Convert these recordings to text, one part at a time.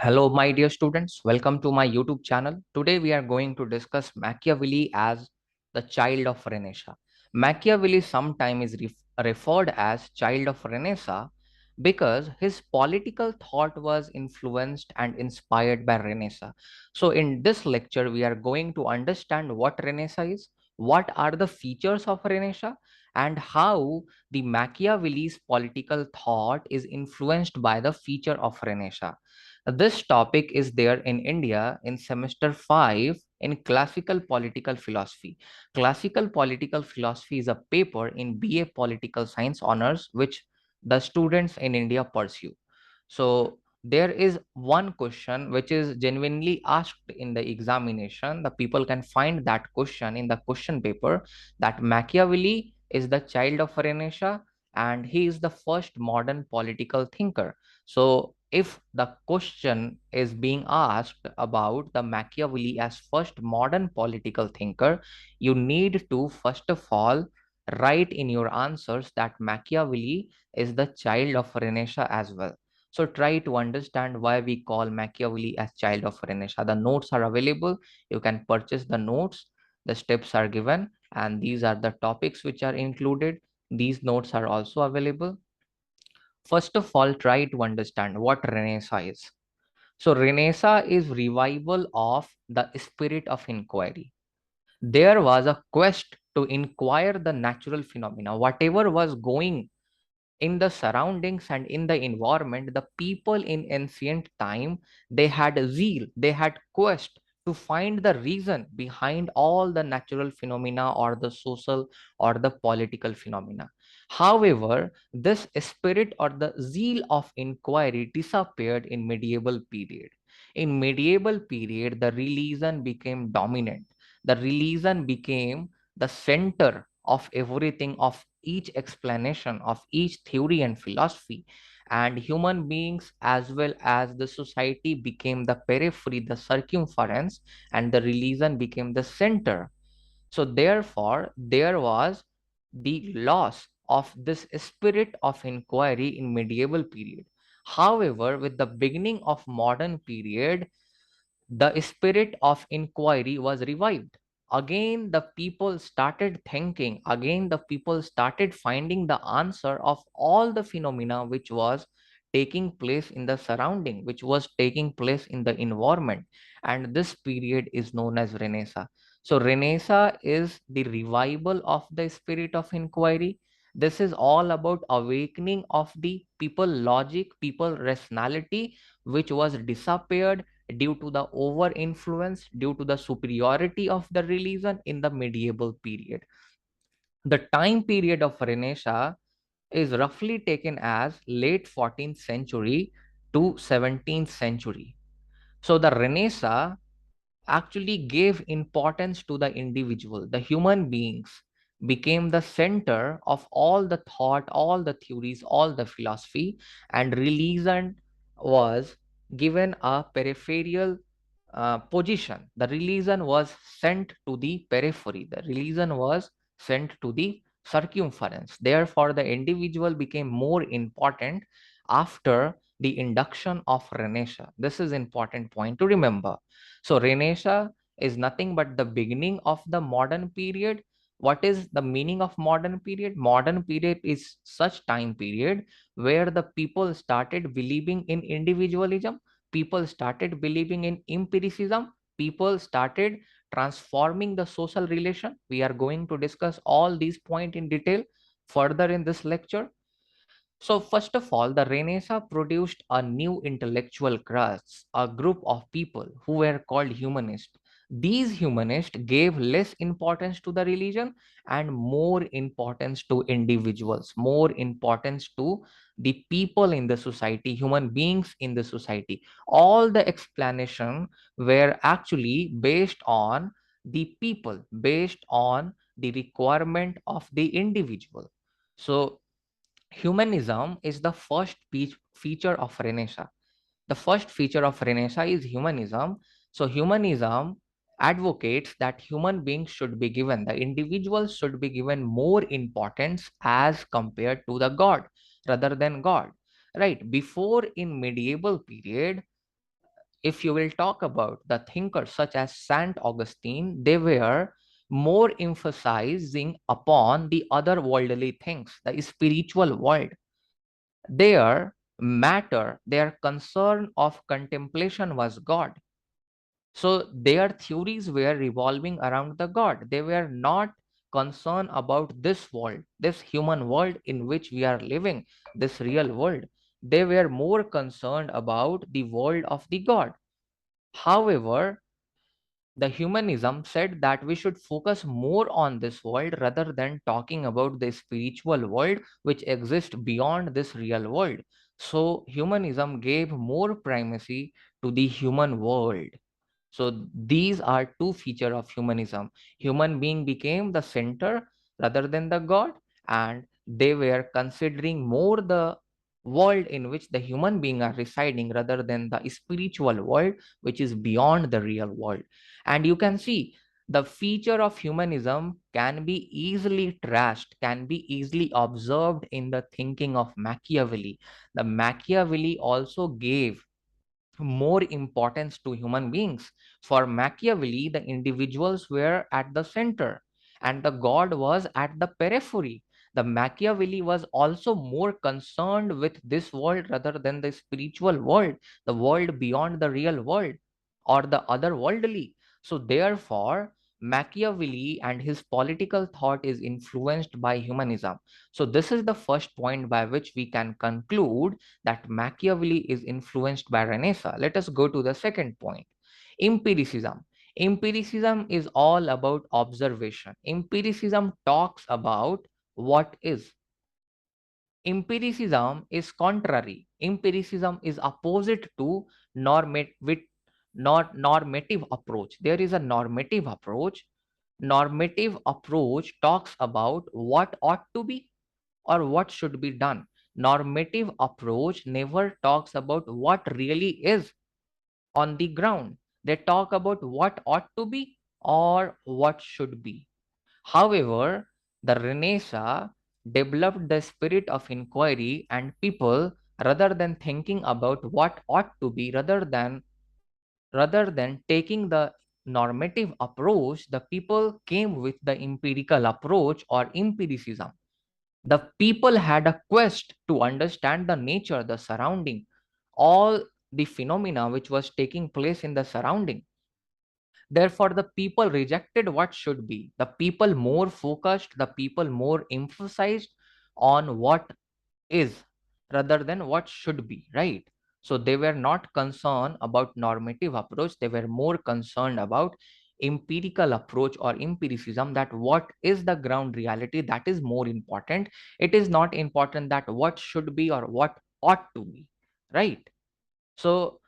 Hello, my dear students. Welcome to my YouTube channel. Today, we are going to discuss Machiavelli as the child of Renaissance. Machiavelli sometimes is referred as child of Renaissance because his political thought was influenced and inspired by Renaissance. So, in this lecture, we are going to understand what Renaissance is, what are the features of Renaissance, and how the Machiavelli's political thought is influenced by the feature of Renaissance. This topic is there in India in semester 5 in classical political philosophy. Classical political philosophy is a paper in BA political science honors which the students in India pursue. So there is one question which is genuinely asked in the examination. The people can find that question in the question paper, that Machiavelli is the child of Renaissance and he is the first modern political thinker. So if the question is being asked about the Machiavelli as first modern political thinker, you need to first of all write in your answers that Machiavelli is the child of Renaissance as well. So try to understand why we call Machiavelli as child of Renaissance. The notes are available. You can purchase the notes. The steps are given, and these are the topics which are included. These notes are also available. First of all, try to understand what Renaissance is. So Renaissance is revival of the spirit of inquiry. There was a quest to inquire the natural phenomena, whatever was going in the surroundings and in the environment. The people in ancient time, they had zeal, they had quest to find the reason behind all the natural phenomena or the social or the political phenomena. However, this spirit or the zeal of inquiry disappeared in medieval period. In medieval period, the religion became dominant. The religion became the center of everything, of each explanation, of each theory and philosophy. And human beings as well as the society became the periphery, the circumference, and the religion became the center. So therefore there was the loss of this spirit of inquiry in medieval period. However, with the beginning of modern period, the spirit of inquiry was revived. Again, the people started thinking, again, the people started finding the answer of all the phenomena which was taking place in the surrounding, which was taking place in the environment. And this period is known as Renaissance. So, Renaissance is the revival of the spirit of inquiry. This is all about awakening of the people logic, people rationality, which was disappeared due to the over influence, due to the superiority of the religion in the medieval period. The time period of Renaissance is roughly taken as late 14th century to 17th century. So the Renaissance actually gave importance to the individual. The human beings became the center of all the thought, all the theories, all the philosophy, and religion was given a peripheral position. The religion was sent to the periphery. The religion was sent to the circumference. Therefore, the individual became more important after the induction of Renaissance. This is important point to remember. So Renaissance is nothing but the beginning of the modern period. What is the meaning of modern period? Modern period is such time period where the people started believing in individualism, people started believing in empiricism, people started transforming the social relation. We are going to discuss all these points in detail further in this lecture. So, first of all, the Renaissance produced a new intellectual class, a group of people who were called humanists. These humanists gave less importance to the religion and more importance to individuals, more importance to the people in the society, human beings in the society. All the explanation were actually based on the people, based on the requirement of the individual. So, humanism is the first feature of Renaissance. The first feature of Renaissance is humanism. So, humanism advocates that human beings should be given, the individuals should be given more importance as compared to the God rather than God. Right? Before in medieval period, if you will talk about the thinkers such as Saint Augustine, they were more emphasizing upon the other worldly things, the spiritual world. Their matter, their concern of contemplation was God. So their theories were revolving around the God. They were not concerned about this world, this human world in which we are living, this real world. They were more concerned about the world of the God. However, the humanism said that we should focus more on this world rather than talking about the spiritual world which exists beyond this real world. So humanism gave more primacy to the human world. So these are two features of humanism. Human being became the center rather than the God, and they were considering more the world in which the human being are residing rather than the spiritual world which is beyond the real world. And you can see the feature of humanism can be easily traced, can be easily observed in the thinking of Machiavelli. The Machiavelli also gave more importance to human beings. For Machiavelli, the individuals were at the center and the God was at the periphery. The Machiavelli was also more concerned with this world rather than the spiritual world, the world beyond the real world or the otherworldly. So, therefore, Machiavelli and his political thought is influenced by humanism. So, this is the first point by which we can conclude that Machiavelli is influenced by Renaissance. Let us go to the second point. Empiricism. Empiricism is all about observation. Empiricism talks about what is. Empiricism is contrary. Empiricism is opposite to normative approach. There is a normative approach. Normative approach talks about what ought to be or what should be done. Normative approach never talks about what really is on the ground. They talk about what ought to be or what should be. However, the Renaissance developed the spirit of inquiry, and people, rather than thinking about what ought to be, rather than taking the normative approach, the people came with the empirical approach or empiricism. The people had a quest to understand the nature, the surrounding, all the phenomena which was taking place in the surrounding. Therefore, the people rejected what should be. The people more focused, the people more emphasized on what is rather than what should be, right? So they were not concerned about normative approach, they were more concerned about empirical approach or empiricism, that what is the ground reality, that is more important. It is not important that what should be or what ought to be, right? So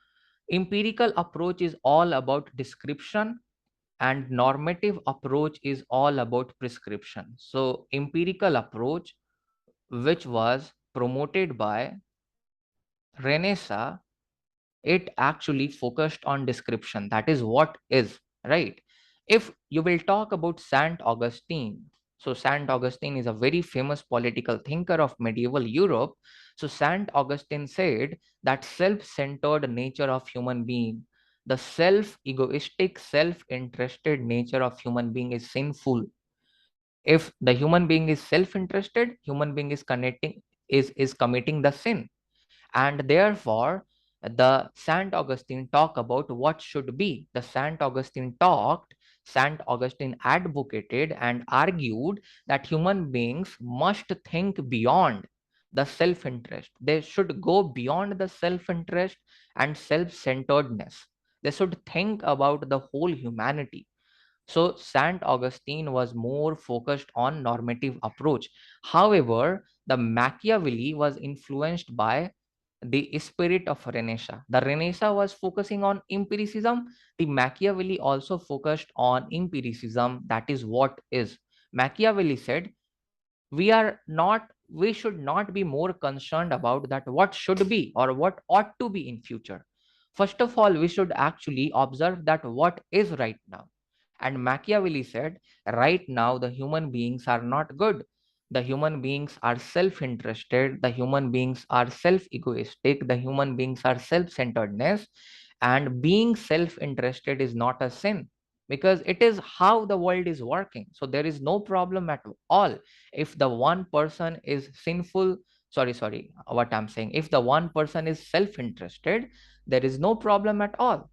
empirical approach is all about description and normative approach is all about prescription. So empirical approach, which was promoted by Renaissance, it actually focused on description. That is what is, right? If you will talk about Saint Augustine, so Saint Augustine is a very famous political thinker of medieval Europe. So Saint Augustine said that self-centered nature of human being, the self-egoistic, self-interested nature of human being is sinful. If the human being is self-interested, human being is connecting is committing the sin, and therefore the Saint Augustine talk about what should be. The Saint Augustine advocated and argued that human beings must think beyond the self-interest. They should go beyond the self-interest and self-centeredness. They should think about the whole humanity. So Saint Augustine was more focused on normative approach. However, the Machiavelli was influenced by the spirit of Renaissance. The Renaissance was focusing on empiricism. The Machiavelli also focused on empiricism. That is what is. Machiavelli said, we should not be more concerned about that what should be or what ought to be in future. First of all, we should actually observe that what is right now. And Machiavelli said, right now the human beings are not good. The human beings are self-interested, the human beings are self-egoistic, the human beings are self-centeredness, And being self interested is not a sin, because it is how the world is working. So there is no problem at all if the one person is sinful. Sorry, what I'm saying, if the one person is self interested, there is no problem at all.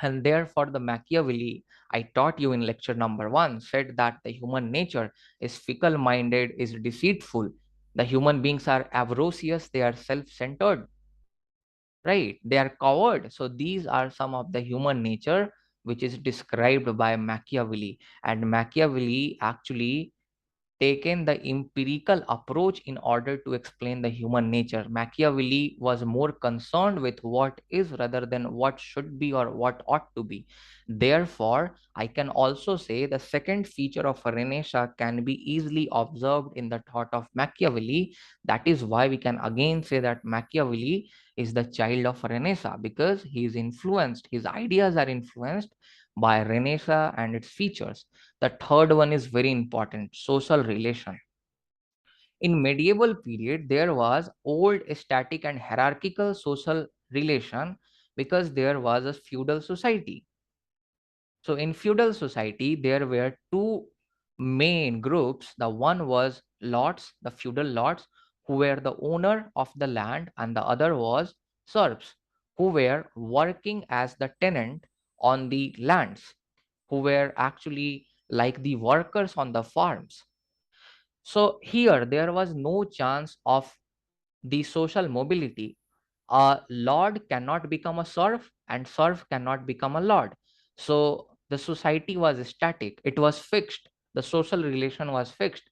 And therefore, the Machiavelli I taught you in lecture number 1 said that the human nature is fickle minded, is deceitful. The human beings are avaricious, they are self centered, right? They are coward. So these are some of the human nature which is described by Machiavelli. And Machiavelli actually taken the empirical approach in order to explain the human nature. Machiavelli was more concerned with what is rather than what should be or what ought to be. Therefore, I can also say the second feature of Renaissance can be easily observed in the thought of Machiavelli. That is why we can again say that Machiavelli is the child of Renaissance, because he is influenced, his ideas are influenced by Renaissance and its features. The third one is very important, social relation. In medieval period, there was old static and hierarchical social relation, because there was a feudal society. So in feudal society, there were two main groups. The one was lords, the feudal lords, who were the owner of the land, and the other was serfs, who were working as the tenant on the lands, who were actually like the workers on the farms. So here there was no chance of the social mobility. A lord cannot become a serf, and serf cannot become a lord. So the society was static, it was fixed, the social relation was fixed.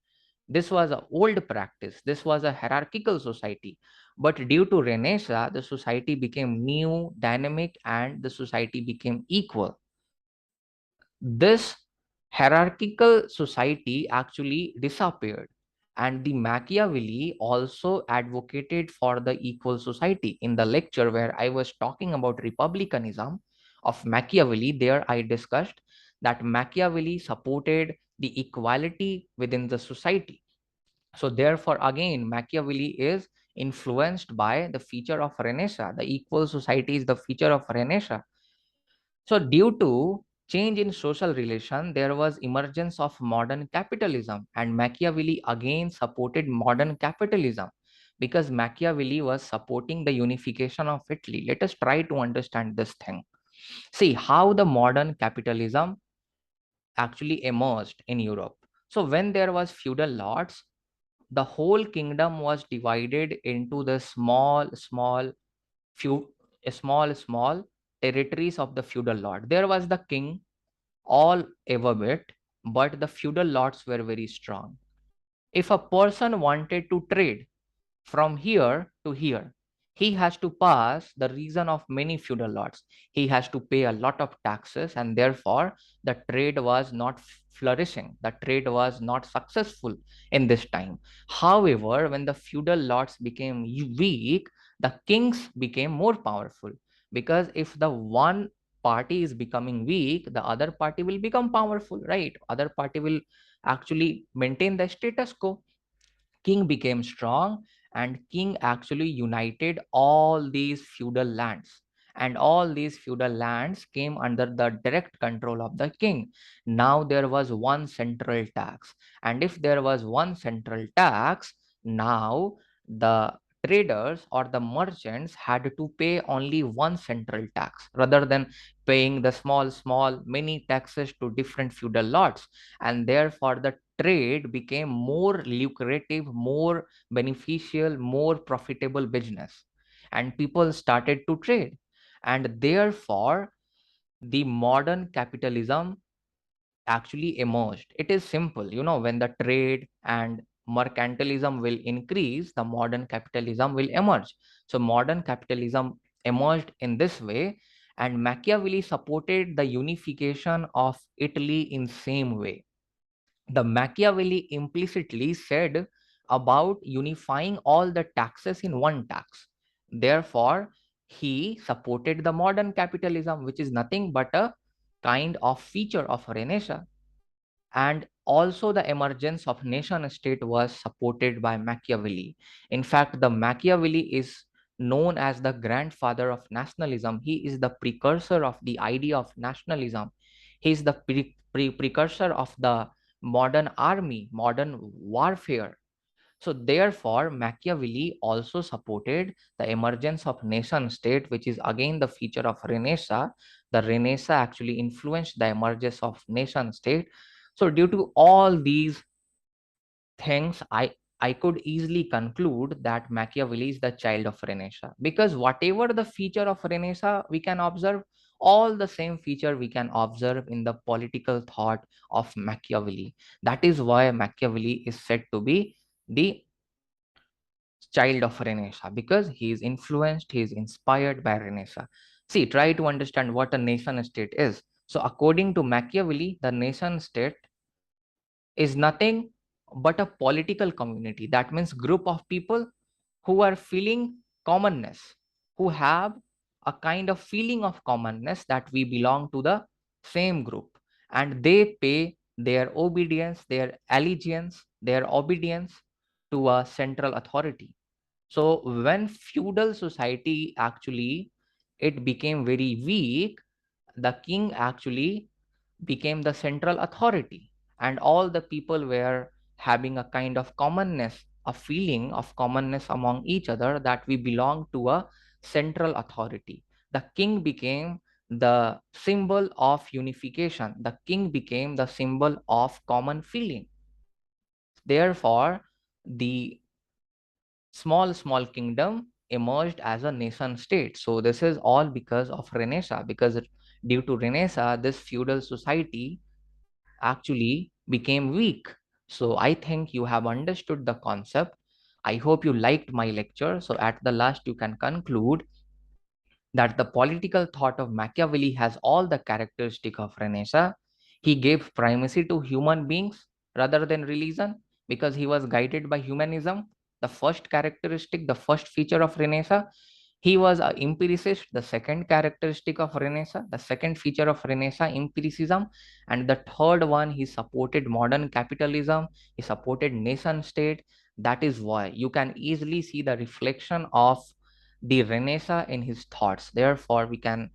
This was an old practice, this was a hierarchical society. But due to Renaissance, the society became new, dynamic, and the society became equal. This hierarchical society actually disappeared, and the Machiavelli also advocated for the equal society. In the lecture where I was talking about republicanism of Machiavelli, there I discussed that Machiavelli supported the equality within the society. So therefore, again, Machiavelli is influenced by the feature of Renaissance. The equal society is the feature of Renaissance. So due to change in social relation, there was emergence of modern capitalism, and Machiavelli again supported modern capitalism, because Machiavelli was supporting the unification of Italy. Let us try to understand this thing. See how the modern capitalism actually emerged in Europe. So when there was feudal lords, the whole kingdom was divided into the few small territories of the feudal lord. There was the king, all ever bit, but the feudal lords were very strong. If a person wanted to trade from here to here, he has to pass the region of many feudal lords. He has to pay a lot of taxes, and therefore the trade was not flourishing. The trade was not successful in this time. However, when the feudal lords became weak, the kings became more powerful, because if the one party is becoming weak, the other party will become powerful, right? Other party will actually maintain the status quo. King became strong, and king actually united all these feudal lands, and all these feudal lands came under the direct control of the king. Now there was one central tax, and if there was one central tax, now the traders or the merchants had to pay only one central tax, rather than paying the small many taxes to different feudal lords. And therefore the trade became more lucrative, more beneficial, more profitable business, and people started to trade. And therefore the modern capitalism actually emerged. It is simple, when the trade and mercantilism will increase, the modern capitalism will emerge. So modern capitalism emerged in this way, and Machiavelli supported the unification of Italy in same way. The Machiavelli implicitly said about unifying all the taxes in one tax. Therefore, he supported the modern capitalism, which is nothing but a kind of feature of Renaissance. And also the emergence of nation state was supported by Machiavelli. In fact, the Machiavelli is known as the grandfather of nationalism. He is the precursor of the idea of nationalism. He is the precursor of the modern army, modern warfare. So therefore, Machiavelli also supported the emergence of nation state, which is again the feature of Renaissance. The Renaissance actually influenced the emergence of nation state. So due to all these things, I could easily conclude that Machiavelli is the child of Renaissance, because whatever the feature of Renaissance we can observe, all the same feature we can observe in the political thought of Machiavelli. That is why Machiavelli is said to be the child of Renaissance, because he is influenced, he is inspired by Renaissance. See, try to understand what a nation state is. So according to Machiavelli, the nation state is nothing but a political community. That means group of people who are feeling commonness, who have a kind of feeling of commonness that we belong to the same group, and they pay their obedience, their allegiance, their obedience to a central authority. So when feudal society actually it became very weak, the king actually became the central authority, and all the people were having a kind of commonness, a feeling of commonness among each other, that we belong to a central authority. The king became the symbol of unification, the king became the symbol of common feeling. Therefore, the small kingdom emerged as a nation state. So this is all because of Renaissance, because due to Renaissance this feudal society actually became weak. So I think you have understood the concept. I hope you liked my lecture. So at the last you can conclude that the political thought of Machiavelli has all the characteristic of Renaissance. He gave primacy to human beings rather than religion, because he was guided by humanism, the first characteristic, the first feature of Renaissance. He was an empiricist, the second characteristic of Renaissance, the second feature of Renaissance, empiricism. And the third one, he supported modern capitalism, he supported nation state. That is why you can easily see the reflection of the Renaissance in his thoughts. Therefore, we can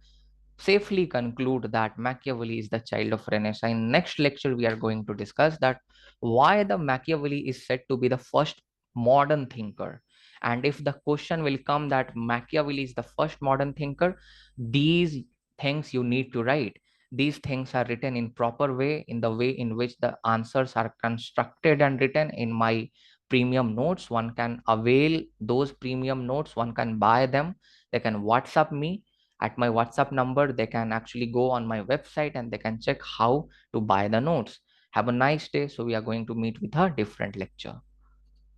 safely conclude that Machiavelli is the child of Renaissance. In next lecture, we are going to discuss that why the Machiavelli is said to be the first modern thinker. And if the question will come that Machiavelli is the first modern thinker, these things you need to write. These things are written in proper way, in the way in which the answers are constructed and written in my premium notes. One can avail those premium notes, one can buy them, they can WhatsApp me at my WhatsApp number. They can actually go on my website and they can check how to buy the notes. Have a nice day. So we are going to meet with a different lecture.